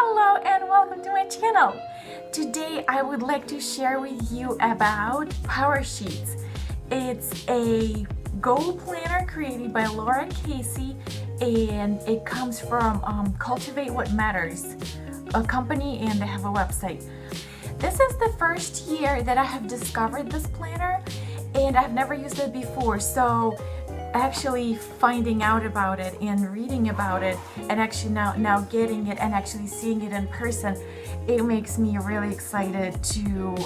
Hello and welcome to my channel. Today I would like to share with you about PowerSheets. It's a goal planner created by Lara and it comes from Cultivate What Matters, a company, and they have a website. This is the first year that I have discovered this planner and I've never used it before, so actually finding out about it and reading about it and actually now getting it and actually seeing it in person, it makes me really excited to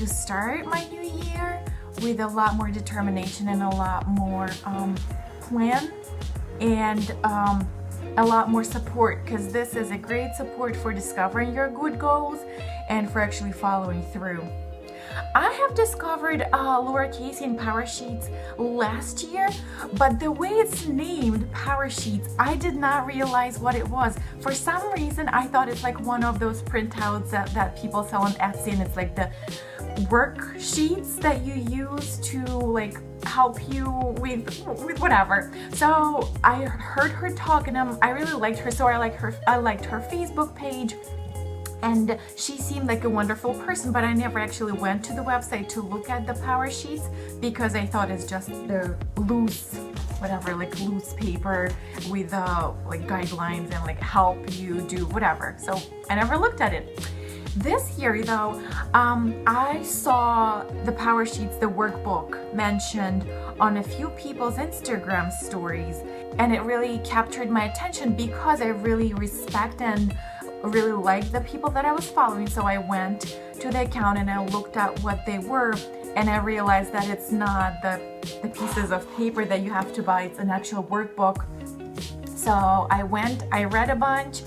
start my new year with a lot more determination and a lot more plan and a lot more support, because this is a great support for discovering your good goals and for actually following through. I have discovered lowercase in PowerSheets last year, but the way it's named PowerSheets, I did not realize what it was. For some reason, I thought it's like one of those printouts that people sell on Etsy, and it's like the worksheets that you use to like help you with whatever. So I heard her talk and I really liked her, so I liked her Facebook page. And she seemed like a wonderful person, but I never actually went to the website to look at the PowerSheets because I thought it's just the loose, whatever, like loose paper with like guidelines and like help you do whatever. So I never looked at it. This year though, I saw the PowerSheets, the workbook, mentioned on a few people's Instagram stories, and it really captured my attention because I really respect and really liked the people that I was following. So I went to the account and I looked at what they were, and I realized that it's not the pieces of paper that you have to buy, it's an actual workbook. So I went, I read a bunch,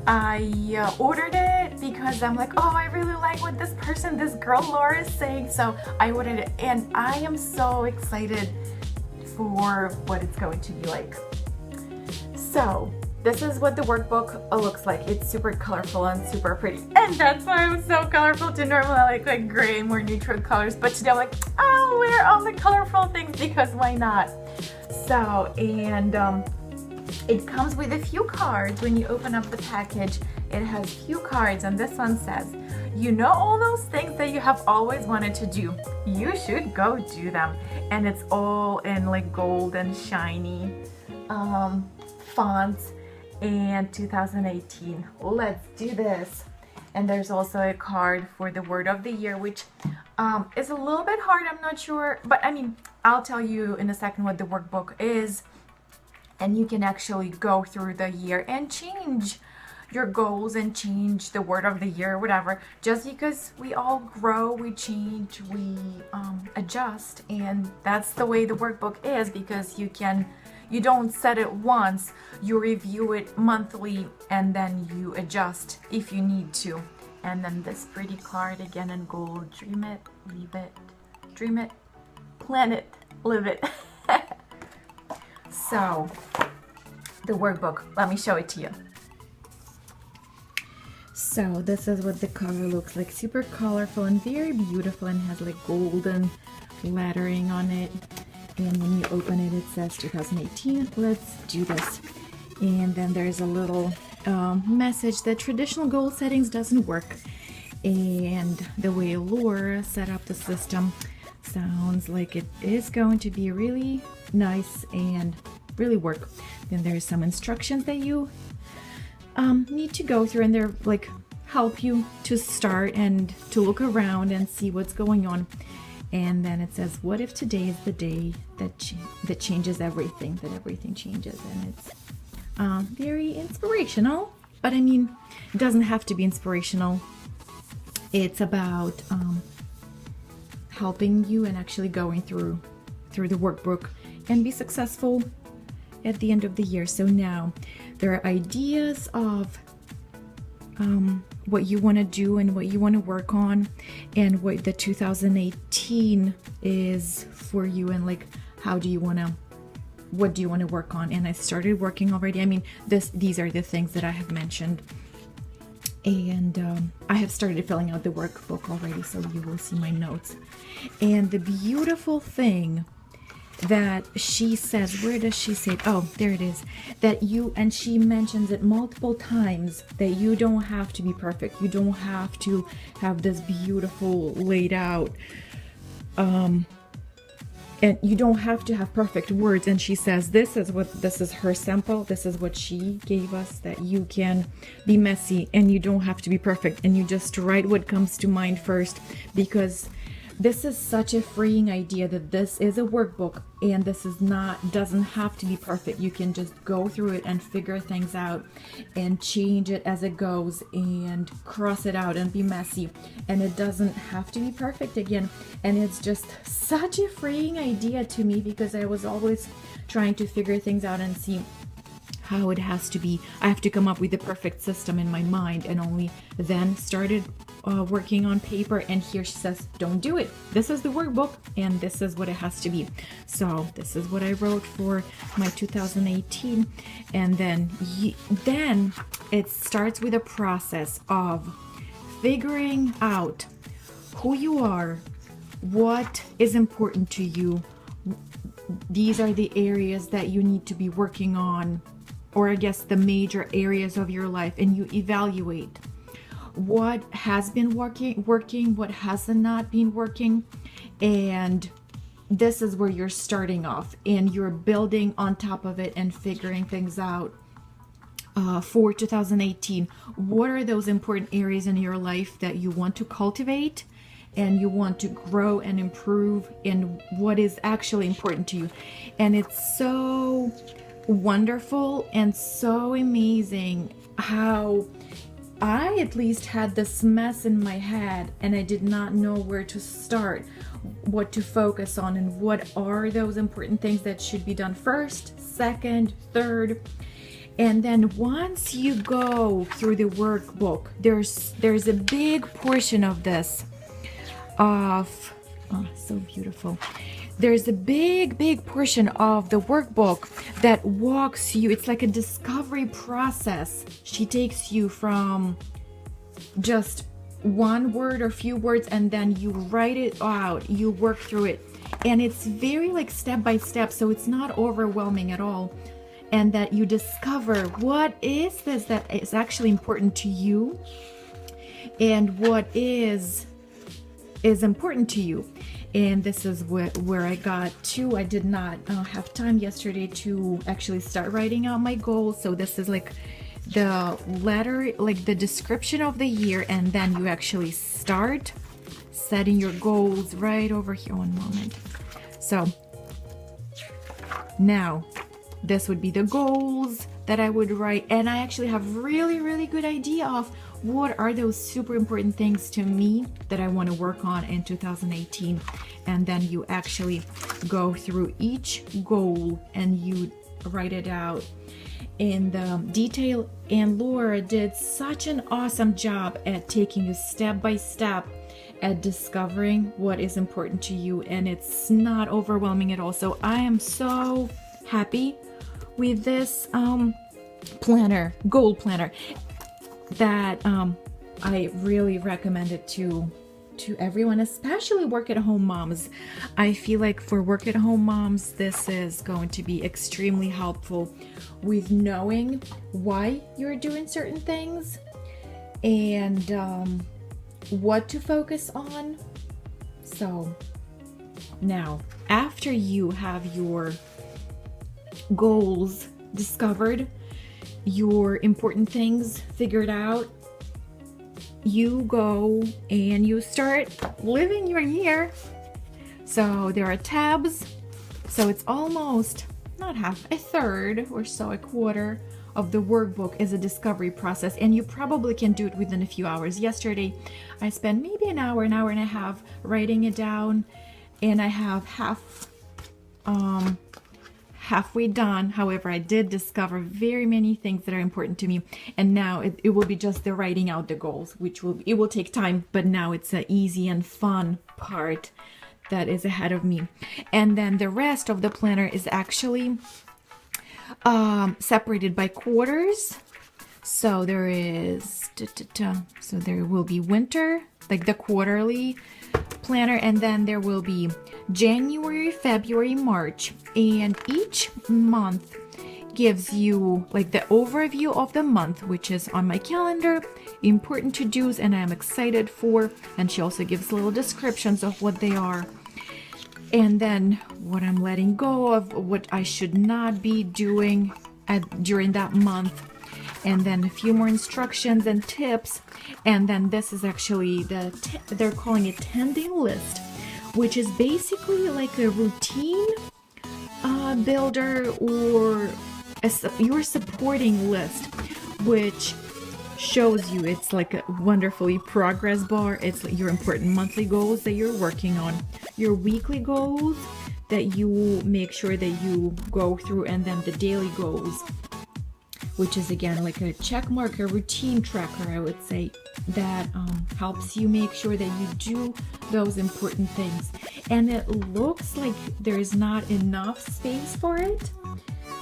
I ordered it because I'm like, oh, I really like what this girl Lara is saying. So I ordered it and I am so excited for what it's going to be like. So this is what the workbook looks like. It's super colorful and super pretty. And that's why I'm so colorful. To normally I like gray, more neutral colors. But today I'm like, I'll wear all the colorful things because why not? So, and it comes with a few cards. When you open up the package, it has few cards, and this one says, you know all those things that you have always wanted to do, you should go do them. And it's all in like gold and shiny fonts. And 2018, let's do this. And there's also a card for the word of the year, which is a little bit hard, I'm not sure, but I mean, I'll tell you in a second what the workbook is, and you can actually go through the year and change your goals and change the word of the year, whatever. Just because we all grow, we change, we adjust, and that's the way the workbook is, because you don't set it once, you review it monthly, and then you adjust if you need to. And then this pretty card again in gold, dream it, leave it, dream it, plan it, live it. So, the workbook, let me show it to you. So this is what the cover looks like, super colorful and very beautiful, and has like golden lettering on it. And when you open it, it says 2018, let's do this. And then there's a little message that traditional goal settings doesn't work. And the way Lara set up the system sounds like it is going to be really nice and really work. Then there's some instructions that you need to go through, and they're like help you to start and to look around and see what's going on. And then it says, what if today is the day that changes everything, that everything changes. And it's very inspirational, but I mean, it doesn't have to be inspirational. It's about helping you and actually going through the workbook and be successful at the end of the year. So now there are ideas of what you want to do and what you want to work on, and what the 2018 is for you, and like what do you want to work on. And I started working already. I mean, these are the things that I have mentioned, and I have started filling out the workbook already, so you will see my notes. And the beautiful thing that she says, where does she say it? Oh, there it is. That and she mentions it multiple times, that you don't have to be perfect. You don't have to have this beautiful laid out, and you don't have to have perfect words. And she says, this is her sample. This is what she gave us, that you can be messy and you don't have to be perfect. And you just write what comes to mind first, because this is such a freeing idea, that this is a workbook and this doesn't have to be perfect. You can just go through it and figure things out and change it as it goes and cross it out and be messy. And it doesn't have to be perfect again. And it's just such a freeing idea to me, because I was always trying to figure things out and see how it has to be. I have to come up with the perfect system in my mind, and only then started working on paper. And here she says, don't do it. This is the workbook and this is what it has to be. So this is what I wrote for my 2018. And then it starts with a process of figuring out who you are, what is important to you. These are the areas that you need to be working on, or I guess the major areas of your life, and you evaluate what has been working, what hasn't not been working. And this is where you're starting off, and you're building on top of it and figuring things out. For 2018, what are those important areas in your life that you want to cultivate and you want to grow and improve, and what is actually important to you? And it's so wonderful and so amazing how I at least had this mess in my head, and I did not know where to start, what to focus on, and what are those important things that should be done first, second, third. And then once you go through the workbook, there's a big portion of this so beautiful. There's a big portion of the workbook that walks you. It's like a discovery process. She takes you from just one word or few words, and then you write it out, you work through it. And it's very like step by step, so it's not overwhelming at all. And that you discover what is this that is actually important to you, and what is important to you. And this is where I got to. I did not have time yesterday to actually start writing out my goals. So this is like the letter, like the description of the year, and then you actually start setting your goals right over here. One moment. So now this would be the goals that I would write, and I actually have really good idea of what are those super important things to me that I want to work on in 2018. And then you actually go through each goal and you write it out in the detail. And Laura did such an awesome job at taking you step by step at discovering what is important to you, and it's not overwhelming at all. So I am so happy with this goal planner, that I really recommend it to everyone, especially work-at-home moms. I feel like for work-at-home moms, this is going to be extremely helpful with knowing why you're doing certain things and what to focus on. So now, after you have your goals discovered, your important things figured out, you go and you start living your year. So there are tabs. So it's almost not half, a third or so, a quarter of the workbook is a discovery process, and you probably can do it within a few hours. Yesterday, I spent maybe an hour and a half writing it down, and I have halfway done. However, I did discover very many things that are important to me, and now it will be just the writing out the goals, which will take time, but now it's an easy and fun part that is ahead of me. And then the rest of the planner is actually separated by quarters. So there is so there will be winter, like the quarterly planner, and then there will be January, February, March, and each month gives you like the overview of the month, which is on my calendar, important to-dos, and I'm excited for, and she also gives little descriptions of what they are, and then what I'm letting go of, what I should not be doing during that month, and then a few more instructions and tips. And then this is actually they're calling it tending list, which is basically like a routine builder or your supporting list, which shows you, it's like a wonderfully progress bar. It's your important monthly goals that you're working on, your weekly goals that you make sure that you go through, and then the daily goals, which is again like a check mark, a routine tracker, I would say, that helps you make sure that you do those important things. And it looks like there's not enough space for it,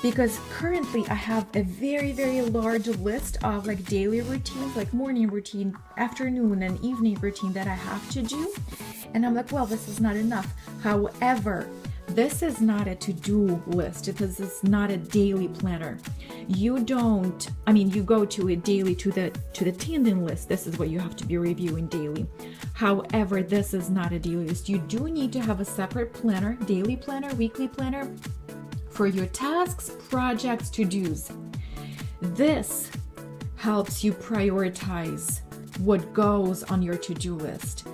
because currently I have a very, very large list of like daily routines, like morning routine, afternoon and evening routine that I have to do. And I'm like, well, this is not enough. However, this is not a to-do list. This is not a daily planner. You go to it daily to the tending list. This is what you have to be reviewing daily. However, this is not a daily list. You do need to have a separate planner, daily planner, weekly planner, for your tasks, projects, to-dos. This helps you prioritize what goes on your to-do list.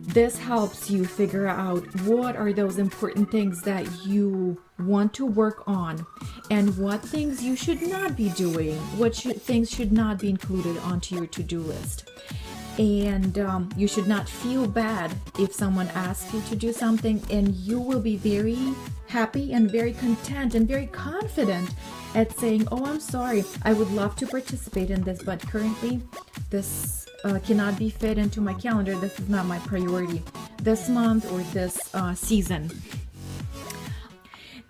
This helps you figure out what are those important things that you want to work on, and what things you should not be doing, things should not be included onto your to-do list. And you should not feel bad if someone asks you to do something, and you will be very happy and very content and very confident at saying, oh, I'm sorry, I would love to participate in this, but currently this cannot be fit into my calendar. This is not my priority this month or this season.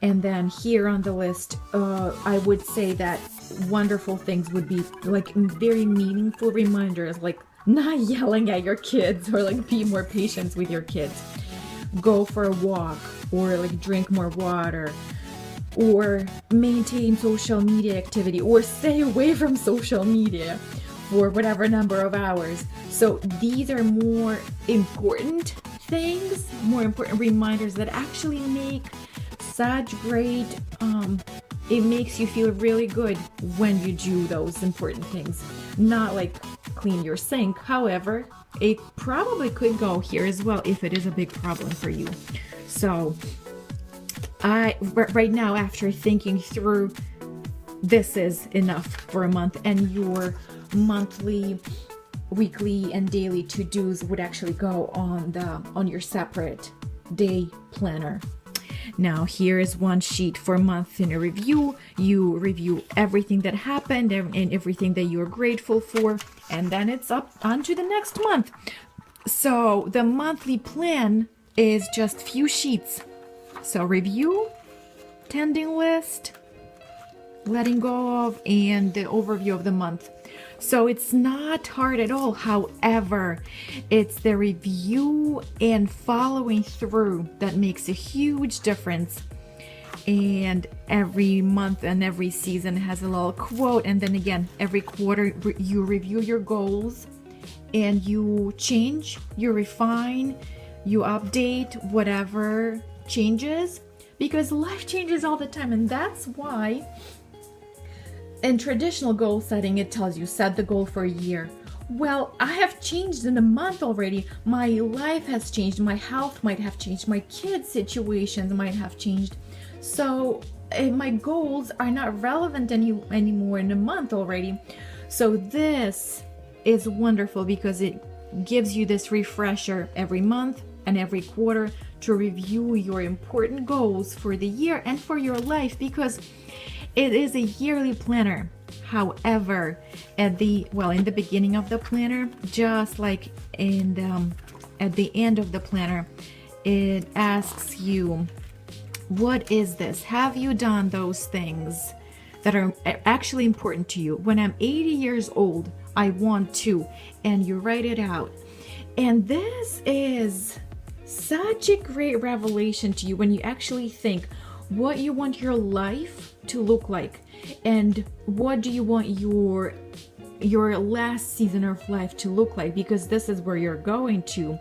And then here on the list, I would say that wonderful things would be like very meaningful reminders, like not yelling at your kids, or like be more patient with your kids. Go for a walk, or like drink more water, or maintain social media activity, or stay away from social media for whatever number of hours. So these are more important things, more important reminders that actually make such great, it makes you feel really good when you do those important things. Not like clean your sink. However, it probably could go here as well if it is a big problem for you. So right now, after thinking through, this is enough for a month, and your monthly, weekly, and daily to-dos would actually go on your separate day planner. Now here is one sheet for a month in a review. You review everything that happened and everything that you're grateful for, and then it's up onto the next month. So the monthly plan is just few sheets. So review, tending list, letting go of, and the overview of the month. So it's not hard at all. However, it's the review and following through that makes a huge difference. And every month and every season has a little quote. And then again, every quarter you review your goals, and you change, you refine, you update whatever changes, because life changes all the time. And that's why in traditional goal setting, it tells you set the goal for a year. Well, I have changed in a month already. My life has changed. My health might have changed. My kids' situations might have changed. So my goals are not relevant anymore in a month already. So this is wonderful because it gives you this refresher every month and every quarter to review your important goals for the year and for your life, because it is a yearly planner. However, in the beginning of the planner, just like at the end of the planner, it asks you, what is this? Have you done those things that are actually important to you? When I'm 80 years old, I want to, and you write it out. And this is such a great revelation to you when you actually think what you want your life to look like and what do you want your last season of life to look like, because this is where you're going to.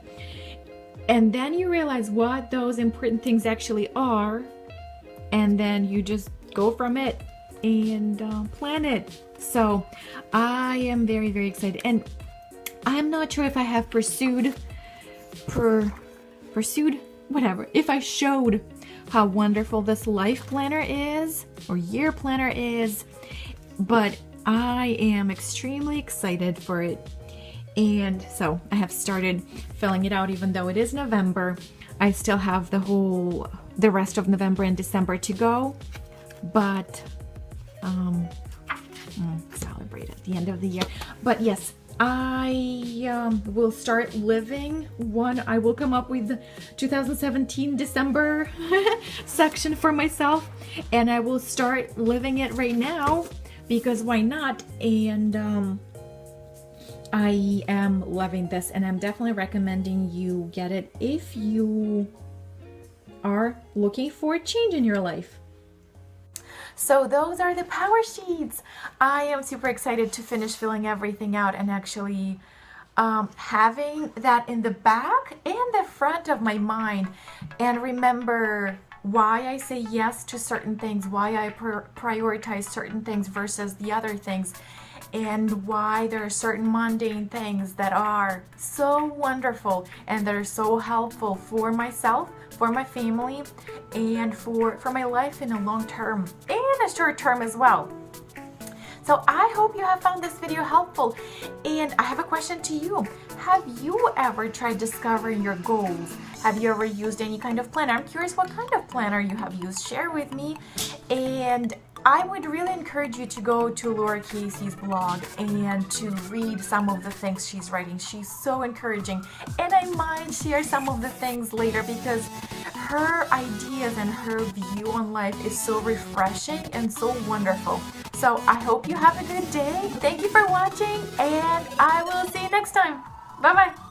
And then you realize what those important things actually are, and then you just go from it and plan it. So I am very, very excited, and I'm not sure if I have pursued whatever, if I showed how wonderful this life planner is or year planner is, but I am extremely excited for it. And so I have started filling it out. Even though it is November, I still have the rest of November and December to go, but celebrate at the end of the year. But yes, I will start living one. I will come up with the 2017 December section for myself, and I will start living it right now, because why not? And I am loving this, and I'm definitely recommending you get it if you are looking for a change in your life. So those are the power sheets. I am super excited to finish filling everything out and actually having that in the back and the front of my mind, and remember why I say yes to certain things, why I prioritize certain things versus the other things, and why there are certain mundane things that are so wonderful and that are so helpful for myself, for my family, and for my life in the long term and a short term as well. So I hope you have found this video helpful, and I have a question to you. Have you ever tried discovering your goals? Have you ever used any kind of planner? I'm curious what kind of planner you have used. Share with me. And I would really encourage you to go to Lara Casey's blog and to read some of the things she's writing. She's so encouraging, and I might share some of the things later because her ideas and her view on life is so refreshing and so wonderful. So I hope you have a good day. Thank you for watching, and I will see you next time. Bye-bye.